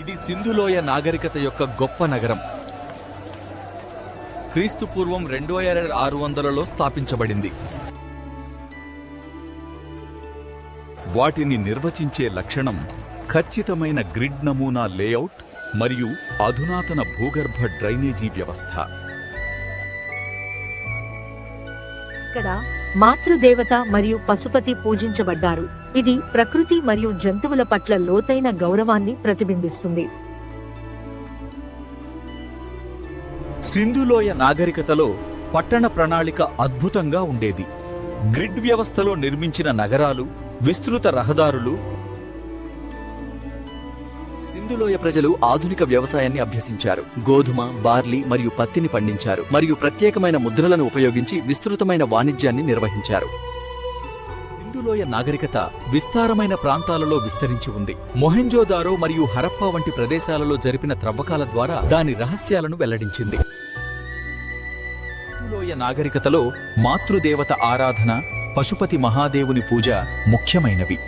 ఇది సింధులోయ నాగరికత యొక్క గొప్ప నగరం. క్రీస్తు పూర్వం 2600లో స్థాపించబడింది. వాటిని నిర్వచించే లక్షణం ఖచ్చితమైన గ్రిడ్ నమూనా లేఅవుట్ మరియు అధునాతన భూగర్భ డ్రైనేజీ వ్యవస్థ. ఇక్కడ మాతృదేవత మరియు పశుపతి పూజించబడ్డారు. ఇది ప్రకృతి మరియు జంతువుల పట్ల లోతైన గౌరవాన్ని ప్రతిబింబిస్తుంది. సింధులోయ నాగరికతలో పట్టణ ప్రణాళిక అద్భుతంగా ఉండేది. గ్రిడ్ వ్యవస్థలో నిర్మించిన నగరాలు, విస్తృత రహదారులు. సింధులోయ ప్రజలు ఆధునిక వ్యవసాయాన్ని అభ్యసించారు. గోధుమ, బార్లీ మరియు పత్తిని పండించారు మరియు ప్రత్యేకమైన ముద్రలను ఉపయోగించి విస్తృతమైన వాణిజ్యాన్ని నిర్వహించారు. సింధులోయ నాగరికత విస్తారమైన ప్రాంతాలలో విస్తరించి ఉంది. మొహెంజోదారో మరియు హరప్పా వంటి ప్రదేశాలలో జరిపిన త్రవ్వకాల ద్వారా దాని రహస్యాలను వెల్లడించింది. సింధులోయ నాగరికతలో మాతృదేవత ఆరాధన, పశుపతి మహాదేవుని పూజ ముఖ్యమైనవి.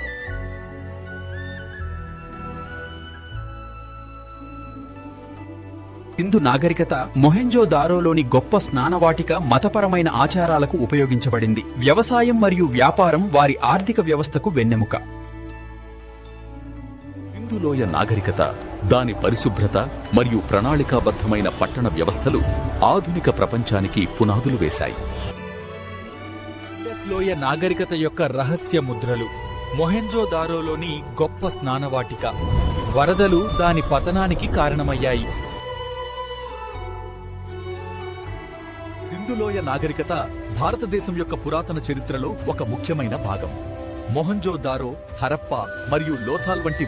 సింధు నాగరికత మొహెంజోదారోలోని గొప్ప స్నానవాటిక మతపరమైన ఆచారాలకు ఉపయోగించబడింది. వ్యవసాయం మరియు వ్యాపారం వారి ఆర్థిక వ్యవస్థకు వెన్నెముక. సింధులోయ నాగరికత, దాని పరిశుభ్రత మరియు ప్రణాళికాబద్ధమైన పట్టణ వ్యవస్థలు ఆధునిక ప్రపంచానికి పునాదులు వేశాయి. లోయ నాగరికత యొక్క రహస్య ముద్రలు. మొహెంజోదారోలోని గొప్ప స్నానవాటిక. వరదలు దాని పతనానికి కారణమయ్యాయి. సింధులోయ నాగరికత భారతదేశం యొక్క పురాతన చరిత్రలో ఒక ముఖ్యమైన భాగం. మొహంజోదారో, హరప్పా మరియు లోథాల్ వంటి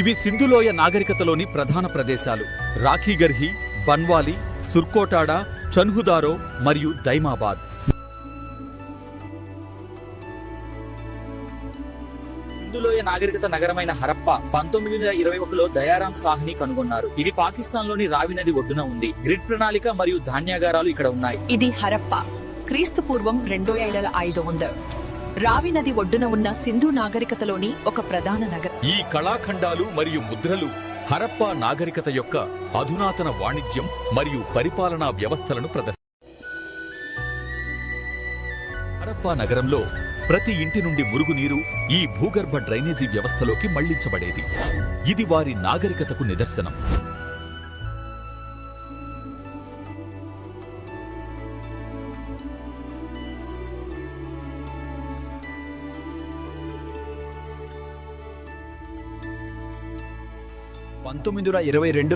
ఇవి సింధులోయ నాగరికతలోని ప్రధాన ప్రదేశాలు. రాఖీగర్హి, బన్వాలి, సుర్కోటాడా, చన్హుదారో మరియు దైమాబాద్. సింధులోయ నాగరికత నగరమైన హరప్పా 1921లో దయారాం సాహ్ని కనుగొన్నారు. ఇది పాకిస్తాన్ లోని రావి నది ఒడ్డున ఉంది. గ్రిడ్ ప్రణాళిక మరియు ధాన్యాగారాలు ఇక్కడ ఉన్నాయి. ఇది హరప్పా క్రీస్తు పూర్వం 2500 రావి నది ఒడ్డున ఉన్న సింధు నాగరికతలోని ఒక ప్రధాన నగరం. ఈ కళాఖండాలు మరియు ముద్రలు హరప్పా నాగరికత యొక్క అధునాతన వాణిజ్యం మరియు పరిపాలనా వ్యవస్థలను హరప్పా నగరంలో ప్రతి ఇంటి నుండి మురుగునీరు ఈ భూగర్భ డ్రైనేజీ వ్యవస్థలోకి మళ్లించబడేది. ఇది వారి నాగరికతకు నిదర్శనం.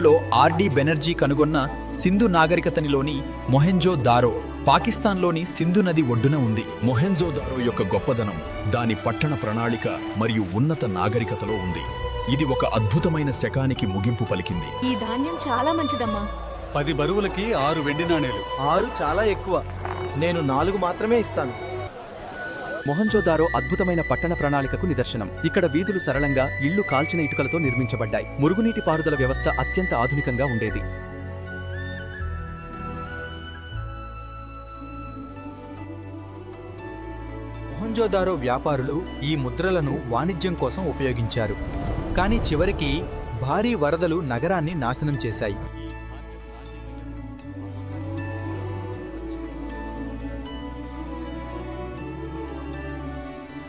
లో ఆర్డి బెనర్జీ కనుగొన్న సింధు నాగరికతనిలోని మొహెంజోదారో పాకిస్తాన్లోని సింధు నది ఒడ్డున ఉంది. మొహెంజోదారో యొక్క గొప్పదనం దాని పట్టణ ప్రణాళిక మరియు ఉన్నత నాగరికతలో ఉంది. ఇది ఒక అద్భుతమైన శకానికి ముగింపు పలికింది. ఈ ధాన్యం చాలా మంచిదమ్మా. 10 బరువులకి 6 వెండి నాణేలు. 6 చాలా ఎక్కువ. నేను 4 మాత్రమే ఇస్తాను. మొహంజోదారో అద్భుతమైన పట్టణ ప్రణాళికకు నిదర్శనం. ఇక్కడ వీధులు సరళంగా, ఇళ్లు కాల్చిన ఇటుకలతో నిర్మించబడ్డాయి. మురుగునీటి పారుదల వ్యవస్థ అత్యంత ఆధునికంగా ఉండేది. మొహంజోదారో వ్యాపారులు ఈ ముద్రలను వాణిజ్యం కోసం ఉపయోగించారు. కానీ చివరికి భారీ వరదలు నగరాన్ని నాశనం చేశాయి.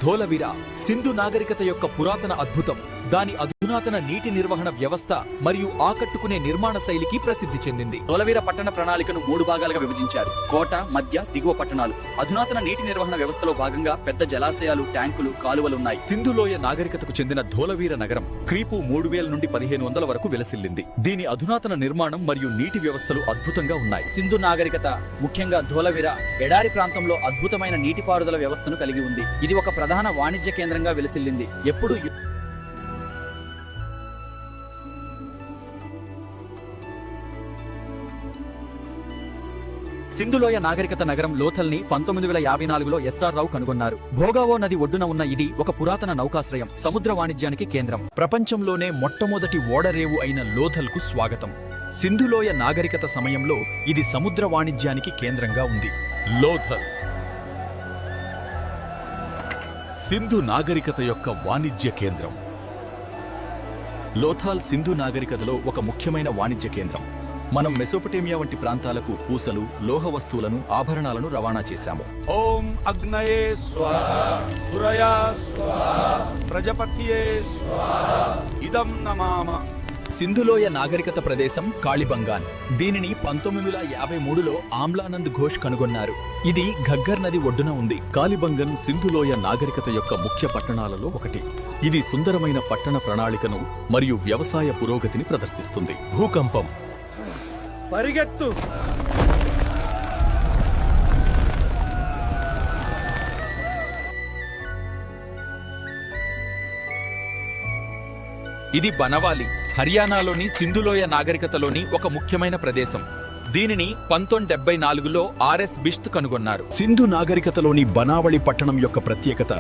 ధోలవీరా సింధు నాగరికత యొక్క పురాతన అద్భుతం. దాని అధునాతన నీటి నిర్వహణ వ్యవస్థ మరియు ఆకట్టుకునే నిర్మాణ శైలికి ప్రసిద్ధి చెందింది. ధోలవీర పట్టణ ప్రణాళికను 3 భాగాలుగా విభజించారు: కోట, మధ్య, దిగువ పట్టణాలు. అధునాతన నీటి నిర్వహణ వ్యవస్థలో భాగంగా పెద్ద జలాశయాలు, ట్యాంకులు, కాలువలున్నాయి. సింధులోయ నాగరికతకు చెందిన ధోలవీర నగరం క్రీపు 3000 నుండి 1500 వరకు విలసిల్లింది. దీని అధునాతన నిర్మాణం మరియు నీటి వ్యవస్థలు అద్భుతంగా ఉన్నాయి. సింధు నాగరికత, ముఖ్యంగా ధోలవీర, ఎడారి ప్రాంతంలో అద్భుతమైన నీటిపారుదల వ్యవస్థను కలిగి ఉంది. ఇది ఒక ప్రధాన వాణిజ్య కేంద్రంగా విలసిల్లింది. ఎప్పుడు సింధులోయ నాగరికత నగరం లోథల్ని 1954లో ఎస్ఆర్ రావు కనుగొన్నారు. భోగావో నది ఒడ్డున ఉన్న ఇది ఒక పురాతన నౌకాశ్రయం, సముద్ర వాణిజ్యానికి కేంద్రం. ప్రపంచంలోనే మొట్టమొదటి ఓడరేవు అయిన లోథల్కు స్వాగతం. సింధులోయ నాగరికత సమయంలో ఇది సముద్ర వాణిజ్యానికి కేంద్రంగా ఉంది. లోథల్ సింధు నాగరికత యొక్క వాణిజ్య కేంద్రం. లోథాల్ సింధు నాగరికతలో ఒక ముఖ్యమైన వాణిజ్య కేంద్రం. మనం మెసోపొటేమియా వంటి ప్రాంతాలకు పూసలు, లోహ వస్తువులను, ఆభరణాలను రవాణా చేశాము. ఓం అగ్నయే స్వాహా, సురయా స్వాహా, ప్రజపతియే స్వాహా, ఇదం నమామ. సింధులోయ నాగరికత ప్రదేశం కాళిబంగాన్. దీనిని 1953లో ఆమ్లానంద్ ఘోష్ కనుగొన్నారు. ఇది ఘగ్గర్ నది ఒడ్డున ఉంది. కాలిబంగన్ సింధులోయ నాగరికత యొక్క ముఖ్య పట్టణాలలో ఒకటి. ఇది సుందరమైన పట్టణ ప్రణాళికను మరియు వ్యవసాయ పురోగతిని ప్రదర్శిస్తుంది. భూకంపం. పరిగెత్తు. ఇది బనవాలి, హర్యానాలోని సింధులోయ నాగరికతలోని ఒక ముఖ్యమైన ప్రదేశం. దీనిని 1974లో ఆర్ఎస్ బిష్త్ కనుగొన్నారు. సింధు నాగరికతలోని బనావళి పట్టణం యొక్క ప్రత్యేకత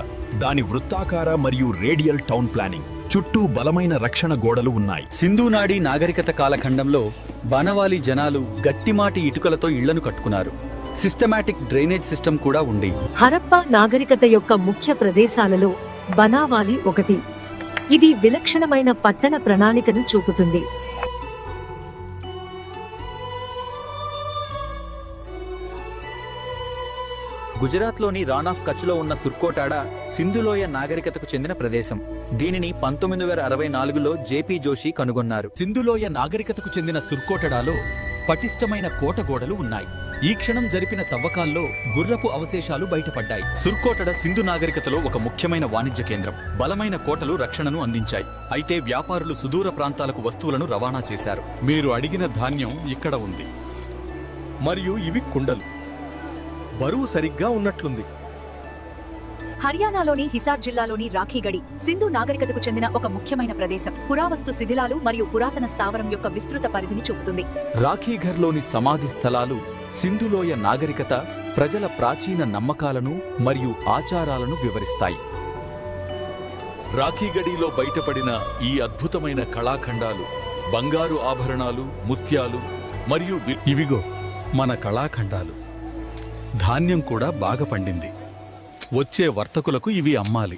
దాని వృత్తాకార మరియు రేడియల్ టౌన్ ప్లానింగ్. చుట్టూ బలమైన రక్షణ గోడలు ఉన్నాయి. సింధు నాడి నాగరికత కాలఖండంలో బనవాలి జనాలు గట్టిమాటి ఇటుకలతో ఇళ్లను కట్టుకున్నారు. సిస్టమాటిక్ డ్రైనేజ్ సిస్టమ్ కూడా ఉంది. హరప్పా నాగరికత యొక్క ముఖ్య ప్రదేశాలలో బనావాలి ఒకటి. ఇది విలక్షణమైన పట్టణ ప్రణాళికను చూపుతుంది. గుజరాత్లోని రాన్ ఆఫ్ కచ్లో ఉన్న సుర్కోటాడ సింధులోయ నాగరికతకు చెందిన ప్రదేశం. దీనిని 1964లో జేపీ జోషి కనుగొన్నారు. సింధులోయ నాగరికతకు చెందిన సుర్కోటడాలో పటిష్టమైన కోట గోడలు ఉన్నాయి. ఈ క్షణం జరిపిన తవ్వకాల్లో గుర్రపు అవశేషాలు బయటపడ్డాయి. సుర్కోటడ సింధు నాగరికతలో ఒక ముఖ్యమైన వాణిజ్య కేంద్రం. బలమైన కోటలు రక్షణను అందించాయి. అయితే వ్యాపారులు సుదూర ప్రాంతాలకు వస్తువులను రవాణా చేశారు. మీరు అడిగిన ధాన్యం ఇక్కడ ఉంది. మరియు ఇవి కుండలు. బరువు సరిగ్గా ఉన్నట్లుంది. హర్యానాలోని హిసార్ జిల్లాలోని రాఖీగడి సింధు నాగరికతకు చెందిన ఒక ముఖ్యమైన ప్రదేశం. పురావస్తు శిథిలాలు మరియు పురాతన స్థావరం యొక్క విస్తృత పరిధిని చూపుతుంది. రాఖీఘర్లోని సమాధి స్థలాలు సింధులోయ నాగరికత, ప్రజల ప్రాచీన నమ్మకాలను మరియు ఆచారాలను వివరిస్తాయి. రాఖీగడిలో బయటపడిన ఈ అద్భుతమైన కళాఖండాలు, బంగారు ఆభరణాలు, ముత్యాలు మరియు ఇవిగో మన కళాఖండాలు. ధాన్యం కూడా బాగా పండింది. వచ్చే వర్తకులకు ఇవి అమ్మాలి.